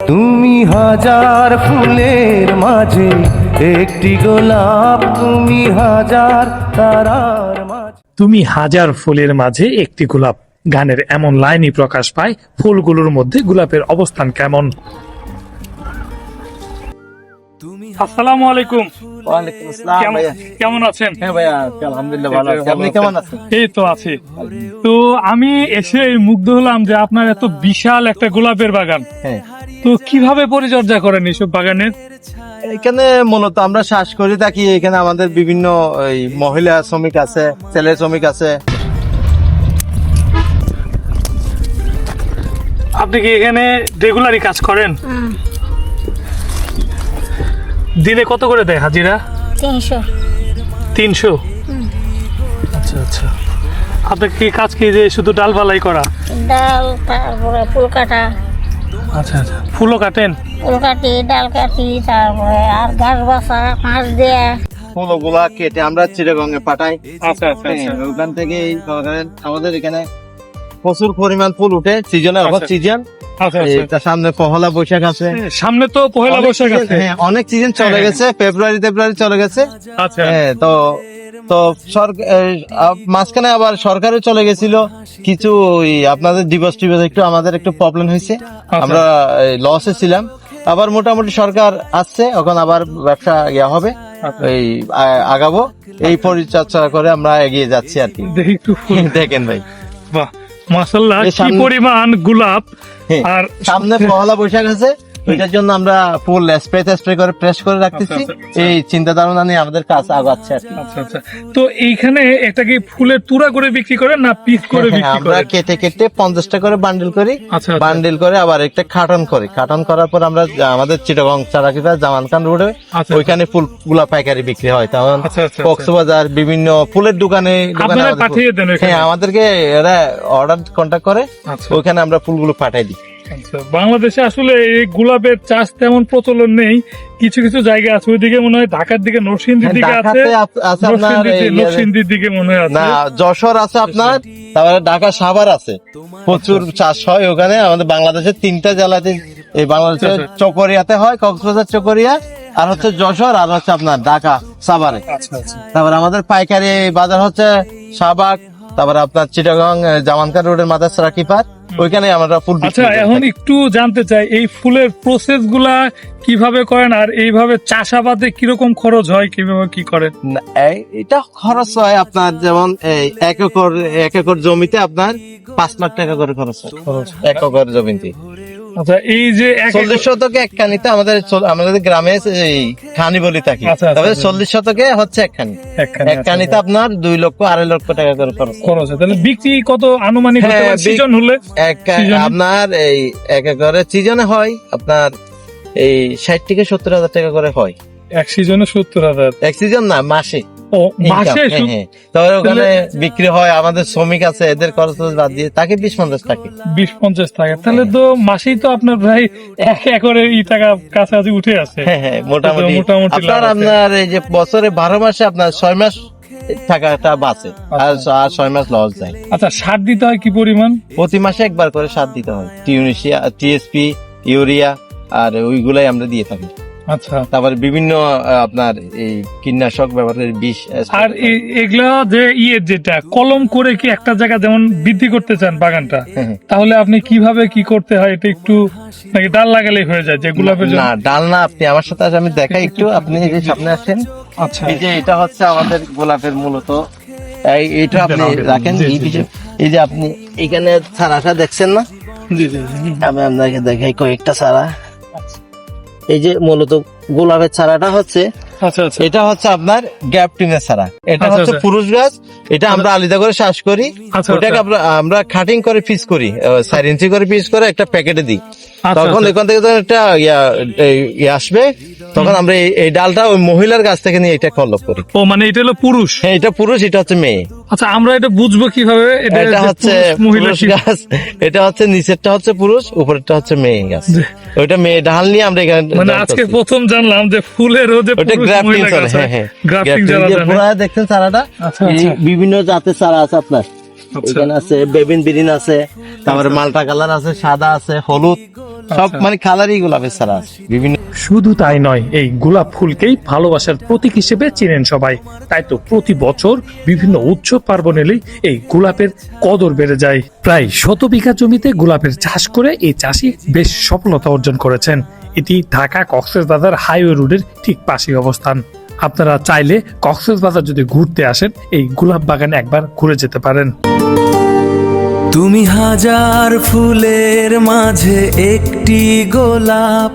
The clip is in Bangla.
তুমি হাজার ফুলের মাঝে একটি গোলাপ, তুমি হাজার তারার মাঝে। তুমি হাজার ফুলের মাঝে একটি গোলাপ গানের এমন লাইনই প্রকাশ পায় ফুলগুলোর মধ্যে গোলাপের অবস্থান কেমন। আসসালামু আলাইকুম। ওয়ালাইকুম আসসালাম ভাইয়া। কেমন আছেন? হ্যাঁ ভাইয়া, আলহামদুলিল্লাহ ভালো আছি। আপনি কেমন আছেন? এই তো আছি। তো আমি এসে মুগ্ধ হলাম যে আপনার এত বিশাল একটা গোলাপের বাগান। হ্যাঁ, তো কিভাবে পরিচর্যা করেন এইসব বাগানের? এখানে মূলত আমরা চাষ করে থাকি। এখানে আমাদের বিভিন্ন ওই মহিলা শ্রমিক আছে, ছেলে শ্রমিক আছে। আপনি কি এখানে রেগুলারই কাজ করেন? দিনে কত করে দেয় হাজিরা? 300। 300? আচ্ছা আচ্ছা। আপনার কি কাজ কি যে শুধু ডাল বালাই করা? ডাল, তারপরে ফুল কাটা, আচ্ছা আচ্ছা। ফুলও কাটেন? ফুল কাটি, ডাল কাটি, তারপরে আর ঘাস বাছা, মাছ দেয়া। ফুলগুলা কেটে আমরা চিটাগংয়ে পাঠাই। আচ্ছা আচ্ছা আচ্ছা। ওখান থেকে আমাদের এখানে প্রচুর পরিমাণ ফুল উঠে সিজনে। এখন আচ্ছা। সিজন আচ্ছা আচ্ছা। তার সামনে পহেলা বৈশাখ আছে। সামনে তো পহেলা বৈশাখ আছে। হ্যাঁ, অনেক সিজন চলে গেছে। ফেব্রুয়ারি চলে গেছে। আচ্ছা। হ্যাঁ, তো মাঝখানে আবার সরকারও চলে গেছিল কিছু। আপনাদের দিবস একটু আমাদের একটু প্রবলেম হয়েছে, আমরা লসে ছিলাম। আবার মোটামুটি সরকার আসছে, এখন আবার ব্যবসা হবে, এই আগাবো। এই পরিচর্যা করে আমরা এগিয়ে যাচ্ছি আর কি। দেখি একটু ফুল দেখেন ভাই, বাহ মাশাআল্লাহ, এই কি সামনে- পরিমাণ গোলাপ। হ্যাঁ, আর সামনে পহেলা বৈশাখ আছে, ওইটার জন্য আমরা ফুল স্প্রে করে প্রেস করে রাখতেছি। আচ্ছা, আচ্ছা, এই চিন্তা ধারণা নিয়ে আমাদের কাজ আগাচ্ছে আর কি। আচ্ছা আচ্ছা। তো এইখানে একটা কি ফুলের তুরা করে বিক্রি করেন না পিস করে হ্যাঁ, বিক্রি আমরা করেন? কেটে 50 টাকা করে বান্ডিল করি। আচ্ছা, আচ্ছা। বান্ডিল করে আবার একটা খাটন করি। খাটন করার পর আমরা আমাদের চিটাগং চারাকিটা জামানখান রোডে আচ্ছা। ওইখানে ফুলগুলা পাইকারি বিক্রি হয়। তখন আচ্ছা, আচ্ছা, কক্সবাজার বিভিন্ন ফুলের দোকানে আপনারা আমাদের পাঠিয়ে দেন ওইখানে? হ্যাঁ, আমাদেরকে এরা অর্ডার কন্টাক্ট করে, আচ্ছা। ওইখানে আমরা ফুলগুলো পাঠাই দিই। আচ্ছা, বাংলাদেশে আসলে এই গোলাপের চাষ তেমন প্রচলন নেই। কিছু কিছু জায়গা আছে, ওইদিকে মনে হয় ঢাকার দিকে নরসিংদীর দিকে আছে, ঢাকাতে আছে আপনার নরসিংদীর দিকে মনে হয় আছে। না, যশোর আছে আপনার, তারপরে ঢাকা সাভার আছে। প্রচুর চাষ হয় ওখানে। আমাদের বাংলাদেশের 3টা জেলাতে, এই বাংলাদেশের চকরিয়াতে হয়, কক্সবাজার চকরিয়া, আর হচ্ছে যশোর, আর হচ্ছে আপনার ঢাকা সাভারে। আচ্ছা আচ্ছা। তারপরে আমাদের পাইকারি বাজার হচ্ছে শাহবাগ, তারপরে আপনার চিটাগং জামানখান রোডের মাদার সারাকিপার, ওইখানে আমরা ফুল বিক্রি আচ্ছা, করি। এখন একটু জানতে চাই এই ফুলের প্রসেস গুলা কিভাবে করেন, আর এইভাবে চাষাবাদে কিরকম খরচ হয়, কিভাবে কি করেন? না, এটা খরচ হয় আপনার, যেমন এই এক একর জমিতে আপনার 5 লাখ টাকা করে খরচ হয়। এক একর জমিতে আচ্ছা, এই যে 40 শতকে এক খানিতে আমাদের গ্রামে এই খানি বলি থাকি। আচ্ছা, আচ্ছা, তবে আচ্ছা। 40 শতকে হচ্ছে এক খানি। একখানে, এক খানিতে আপনার 2 লক্ষ 2.5 লক্ষ টাকা করে খরচ হয়। খরচ হয়। তাহলে বিক্রি কত আনুমানিক হতে হ্যাঁ, পারে সিজন হলে? সিজনে? আপনার এই এক একরের সিজনে হয় আপনার এই 60 থেকে 70 হাজার টাকা করে হয়। এক সিজনে 70,000? এক সিজন না, মাসে। ও, income, মাসে? হ্যাঁ, হ্যাঁ। তবে ওখানে বিক্রি হয়, আমাদের শ্রমিক আছে, এদের খরচ বাদ দিয়ে তাকে 20-50 থাকে। 20-50 টাকা। তাহলে তো মাসেই তো আপনার প্রায় 1 একরে টাকা কাছাকাছি উঠে আছে। হ্যাঁ, হ্যাঁ, মোটামুটি মোটামুটি লাভ আছে। আপনার এই যে বছরে 12 মাসে আপনার 6 মাস টাকাটা বাঁচে, আর 6 মাস লস যায়। আচ্ছা, সার দিতে হয় কি পরিমাণ? প্রতি মাসে একবার করে সার দিতে হয়। টিএসপি, ইউরিয়া, আর ওইগুলাই আমরা দিয়ে থাকি। আচ্ছা। তারপরে বিভিন্ন আপনার এই কীটনাশক ব্যবহারের বিষ। আর এগুলা যে যেটা কলম করে কি একটা জায়গা যেমন বৃদ্ধি করতে চান বাগানটা, হ্যাঁ। তাহলে আপনি কিভাবে কি করতে হয়? এটা একটু নাকি ডাল লাগালেই হয়ে যায় যে গোলাপের জন্য? না, ডাল না, আপনি আমার সাথে আমি দেখাই একটু। আপনি এই যে সামনে আসেন। আচ্ছা। এই যে এটা হচ্ছে আমাদের গোলাপের মূলত এটা আপনি রাখেন। জি, জি, জি। এই যে আপনি এখানে চারাটা দেখছেন না, জি জি জি। আমি আপনাকে দেখাই কয়েকটা চারা। এই যে মূলত গোলাপের চারাটা হচ্ছে, আচ্ছা আচ্ছা। এটা হচ্ছে আপনার গ্যাপটিনের চারা। এটা আচ্ছা, হচ্ছে আচ্ছা। পুরুষ গাছ। এটা আমরা আলাদা করে চাষ করি। আচ্ছা, ওটাকে আমরা কাটিং করে পিস করি, 4 ইঞ্চি করে পিস করে একটা প্যাকেটে দিই। আচ্ছা, তখন আচ্ছা। এখান থেকে যখন একটা আসবে, তখন আমরা এই ডালটা ওই মহিলার গাছ থেকে নিয়ে এটা কলপ করি। ও, মানে এটা হলো পুরুষ? হ্যাঁ, এটা পুরুষ, এটা হচ্ছে মেয়ে। আচ্ছা, আমরা এটা বুঝবো কিভাবে? এটা যে হচ্ছে পুরুষ, মহিলা পুরুষ কি? গাছ। এটা হচ্ছে নিচেরটা হচ্ছে পুরুষ, উপরেরটা হচ্ছে মেয়ে গাছ। ওইটা মেয়ে ডাল নিয়ে আমরা এখানে মানে আজকে প্রথম জানলাম যে ফুলেরও যে ওটা পুরুষ গ্রাফটিং মহিলা চারা। গাছ হ্যাঁ, হয়। হ্যাঁ, গ্রাফটিং যারা দিয়ে জানে। পুরা দেখছেন চারাটা। আচ্ছা, এই আচ্ছা। বিভিন্ন জাতের চারা আছে আপনার। আচ্ছা। এখানে আছে বেবিন বিরিন আছে, তারপরে মাল্টা কালার আছে, সাদা আছে, হলুদ, সব মানে কালারই গোলাপের চারা আছে বিভিন্ন। শুধু তাই নয়, এই গোলাপ ফুলকেই ভালোবাসার প্রতীক হিসেবে চেনেন সবাই। তাই তো প্রতি বছর বিভিন্ন উৎসব পার্বণ এলেই এই গোলাপের কদর বেড়ে যায়। প্রায় 100 বিঘা জমিতে গোলাপের চাষ করে এই চাষি বেশ সফলতা অর্জন করেছেন। এটি ঢাকা কক্সবাজার হাইওয়ে রোডের ঠিক পাশে অবস্থান। আপনারা চাইলে কক্সবাজার যদি ঘুরতে আসেন, এই গোলাপ বাগানে একবার ঘুরে যেতে পারেন। তুমি হাজার ফুলের মাঝে একটি গোলাপ।